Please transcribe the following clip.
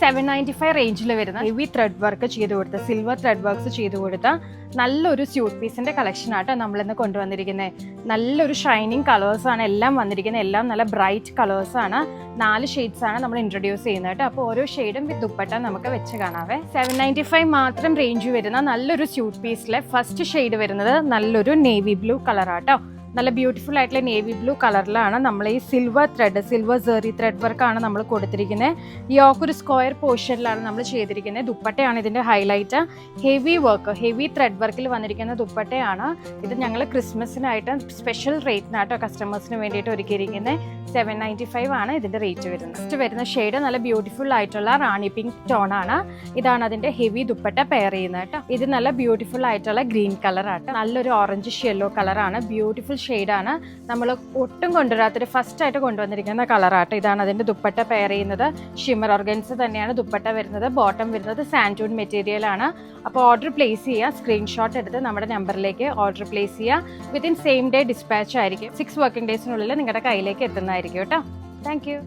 795 റേഞ്ചിൽ വരുന്ന heavy thread work ചെയ്ത് കൊടുത്ത സിൽവർ ത്രെഡ് വർക്ക്സ് ചെയ്ത് കൊടുത്ത നല്ലൊരു സ്യൂട്ട് പീസിന്റെ കളക്ഷൻ ആട്ടോ നമ്മളിന്ന് കൊണ്ടുവന്നിരിക്കുന്നത്. നല്ലൊരു ഷൈനിങ് കളേഴ്സാണ് എല്ലാം വന്നിരിക്കുന്നത്. എല്ലാം നല്ല ബ്രൈറ്റ് കളേഴ്സാണ്. 4 ഷെയ്ഡ്സ് ആണ് നമ്മൾ ഇൻട്രൊഡ്യൂസ് ചെയ്യുന്നത് കേട്ടോ. അപ്പോൾ ഓരോ ഷെയ്ഡും വിത്ത് ദുപ്പട്ട നമുക്ക് വെച്ച് കാണാവേ. 795 മാത്രം റേഞ്ച് വരുന്ന നല്ലൊരു സ്യൂട്ട് പീസിലെ ഫസ്റ്റ് ഷെയ്ഡ് വരുന്നത് നല്ലൊരു നേവി ബ്ലൂ കളറാട്ടോ. നല്ല ബ്യൂട്ടിഫുൾ ആയിട്ടുള്ള നേവി ബ്ലൂ കളറിലാണ് നമ്മൾ ഈ സിൽവർ സെറി ത്രെഡ് വർക്കാണ് നമ്മൾ കൊടുത്തിരിക്കുന്നത്. യോക്ക് ഒരു സ്ക്വയർ പോർഷനിലാണ് നമ്മൾ ചെയ്തിരിക്കുന്നത്. ദുപ്പട്ടയാണ് ഇതിൻ്റെ highlight. Heavy work, heavy thread വർക്കിൽ വന്നിരിക്കുന്ന ദുപ്പട്ടയാണ് ഇത്. ഞങ്ങൾ ക്രിസ്മസിനായിട്ട് സ്പെഷ്യൽ റേറ്റിനാട്ടോ കസ്റ്റമേഴ്സിന് വേണ്ടിയിട്ട് ഒരുക്കിയിരിക്കുന്നത്. 795 ആണ് ഇതിൻ്റെ റേറ്റ് വരുന്നത്. നെക്സ്റ്റ് വരുന്ന ഷെയ്ഡ് നല്ല ബ്യൂട്ടിഫുൾ ആയിട്ടുള്ള റാണി പിങ്ക് ടോൺ ആണ്. ഇതാണ് അതിൻ്റെ ഹെവി ദുപ്പട്ട പെയർ ചെയ്യുന്നത് കേട്ടോ. ഇത് നല്ല ബ്യൂട്ടിഫുൾ ആയിട്ടുള്ള ഗ്രീൻ കളറാട്ടോ. നല്ലൊരു ഓറഞ്ചിഷ് യെല്ലോ കളറാണ്. ബ്യൂട്ടിഫുൾ ഷെയ്ഡാണ്. നമ്മൾ ഒട്ടും കൊണ്ടുവരാത്തൊരു ഫസ്റ്റ് ആയിട്ട് കൊണ്ടുവന്നിരിക്കുന്ന കളറാട്ടോ. ഇതാണ് അതിൻ്റെ ദുപ്പട്ട പെയർ ചെയ്യുന്നത്. ഷിമ്മർ ഓർഗൻസ് തന്നെയാണ് ദുപ്പട്ട വരുന്നത്. ബോട്ടം വരുന്നത് സാൻഡൂൺ മെറ്റീരിയൽ ആണ്. അപ്പോൾ ഓർഡർ പ്ലേസ് ചെയ്യുക. സ്ക്രീൻഷോട്ട് എടുത്ത് നമ്മുടെ നമ്പറിലേക്ക് ഓർഡർ പ്ലേസ് ചെയ്യുക. വിത്തിൻ സെയിം ഡേ ഡിസ്പാച്ച് ആയിരിക്കും. 6 വർക്കിംഗ് ഡേയ്സിനുള്ളിൽ നിങ്ങളുടെ കയ്യിലേക്ക് എത്തുന്നതായിരിക്കും കേട്ടോ. Thank you.